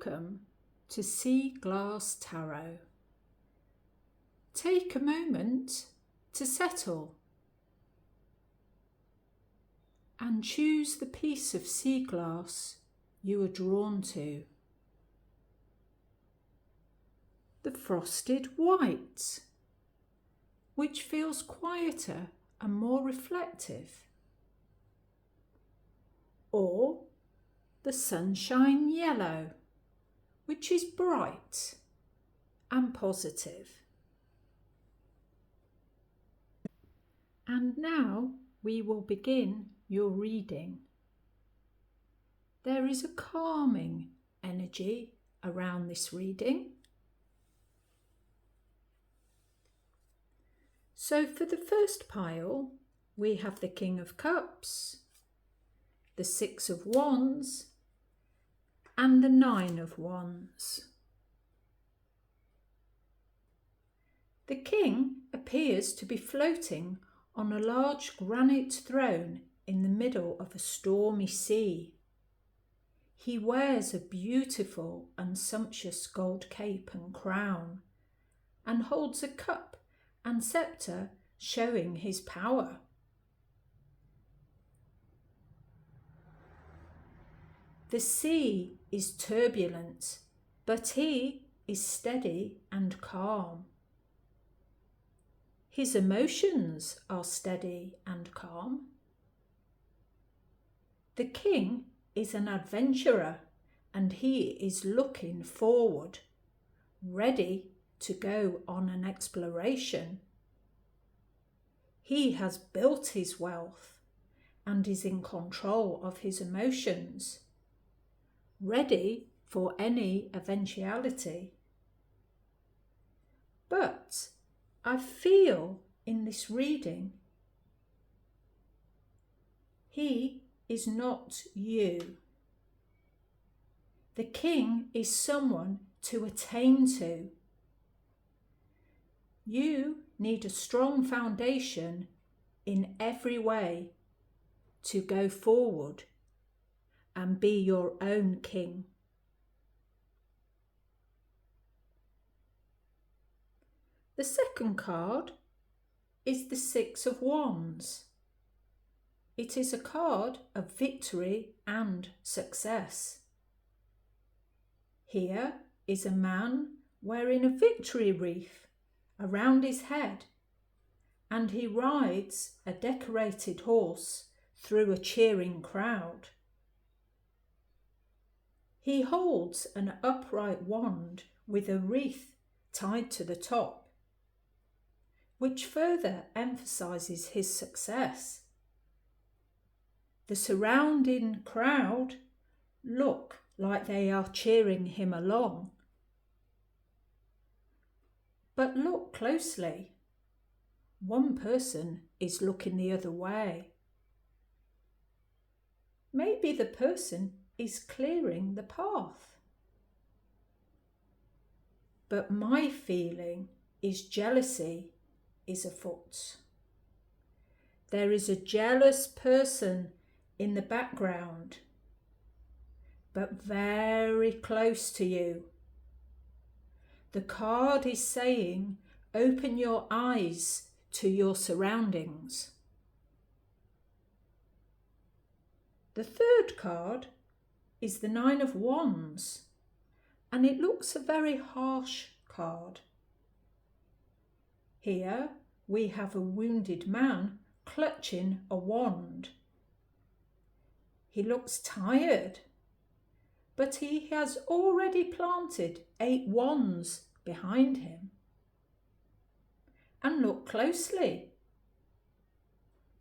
Welcome to Sea Glass Tarot. Take a moment to settle and choose the piece of sea glass you are drawn to. The frosted white, which feels quieter and more reflective, or the sunshine yellow, which is bright and positive. And now we will begin your reading. There is a calming energy around this reading. So for the first pile, we have the King of Cups, the Six of Wands, and the Nine of Wands. The King appears to be floating on a large granite throne in the middle of a stormy sea. He wears a beautiful and sumptuous gold cape and crown, and holds a cup and sceptre showing his power. The sea is turbulent, but he is steady and calm. His emotions are steady and calm. The King is an adventurer, and he is looking forward, ready to go on an exploration. He has built his wealth and is in control of his emotions, ready for any eventuality. But I feel in this reading, he is not you. The King is someone to attain to. You need a strong foundation in every way to go forward and be your own king. The second card is the Six of Wands. It is a card of victory and success. Here is a man wearing a victory wreath around his head, and he rides a decorated horse through a cheering crowd. He holds an upright wand with a wreath tied to the top, which further emphasizes his success. The surrounding crowd look like they are cheering him along. But look closely. One person is looking the other way. Maybe the person is clearing the path. But my feeling is jealousy is afoot. There is a jealous person in the background, but very close to you. The card is saying, open your eyes to your surroundings. The third card is the Nine of Wands, and it looks a very harsh card. Here we have a wounded man clutching a wand. He looks tired, but he has already planted 8 wands behind him. And look closely.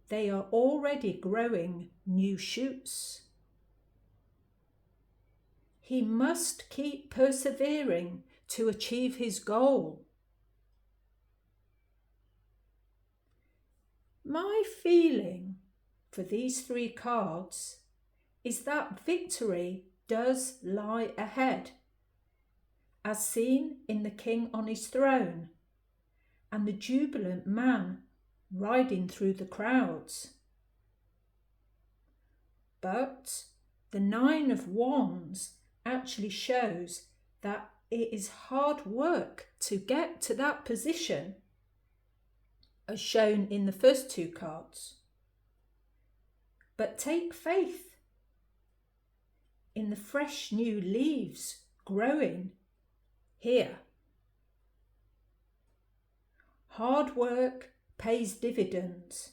They are already growing new shoots. He must keep persevering to achieve his goal. My feeling for these 3 cards is that victory does lie ahead, as seen in the King on his throne and the jubilant man riding through the crowds. But the Nine of Wands actually shows that it is hard work to get to that position, as shown in the first two cards. But take faith in the fresh new leaves growing here. Hard work pays dividends.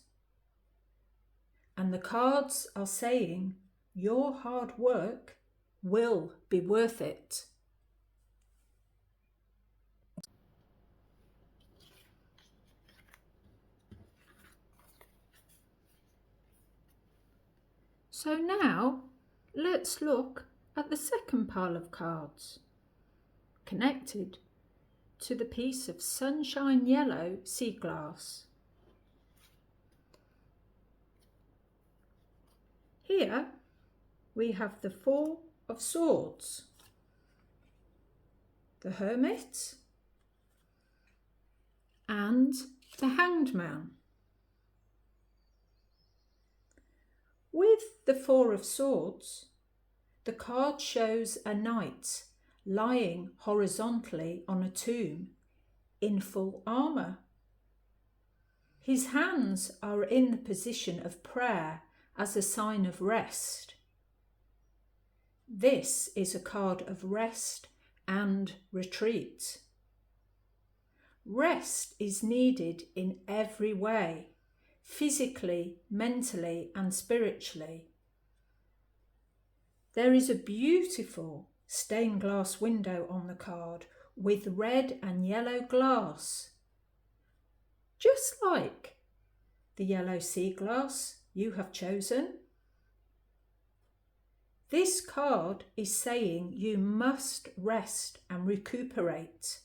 And the cards are saying your hard work will be worth it. So now let's look at the second pile of cards, connected to the piece of sunshine yellow sea glass. Here we have the Four of Swords, the Hermit, and the Hanged Man. With the Four of Swords, the card shows a knight lying horizontally on a tomb in full armour. His hands are in the position of prayer as a sign of rest. This is a card of rest and retreat. Rest is needed in every way, physically, mentally, and spiritually. There is a beautiful stained glass window on the card with red and yellow glass, just like the yellow sea glass you have chosen. This card is saying you must rest and recuperate,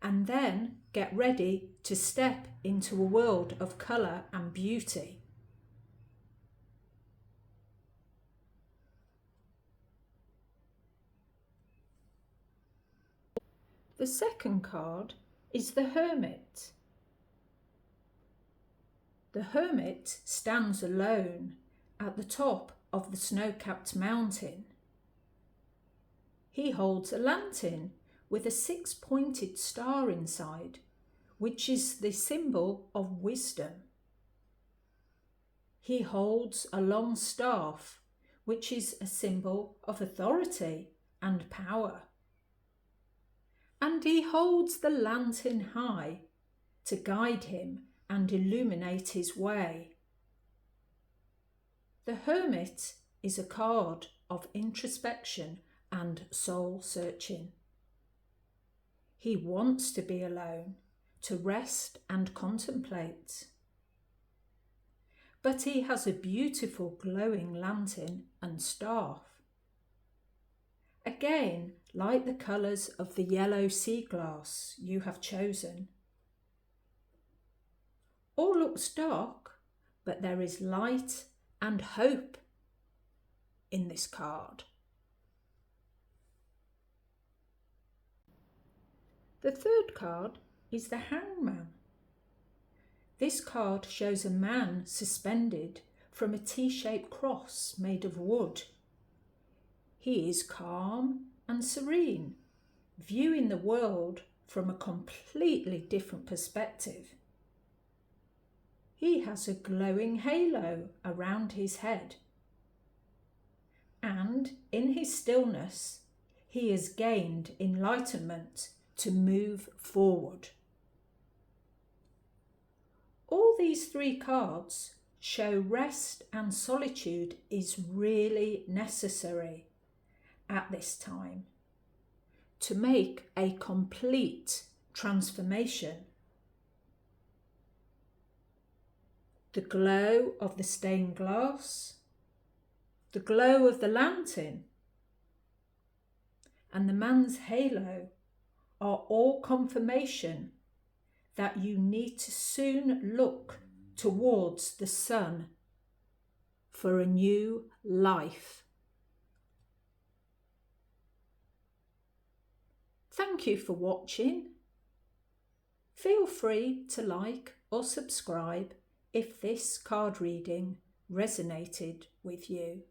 and then get ready to step into a world of colour and beauty. The second card is the Hermit. The Hermit stands alone at the top of the snow-capped mountain. He holds a lantern with a six-pointed star inside, which is the symbol of wisdom. He holds a long staff, which is a symbol of authority and power. And he holds the lantern high to guide him and illuminate his way. The Hermit is a card of introspection and soul searching. He wants to be alone, to rest and contemplate. But he has a beautiful glowing lantern and staff. Again, like the colours of the yellow sea glass you have chosen. All looks dark, but there is light and hope in this card. The third card is the Hangman. This card shows a man suspended from a T-shaped cross made of wood. He is calm and serene, viewing the world from a completely different perspective. He has a glowing halo around his head. And in his stillness, he has gained enlightenment to move forward. All these three cards show rest and solitude is really necessary at this time to make a complete transformation. The glow of the stained glass, the glow of the lantern, and the man's halo are all confirmation that you need to soon look towards the sun for a new life. Thank you for watching. Feel free to like or subscribe if this card reading resonated with you.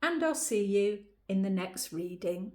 And I'll see you in the next reading.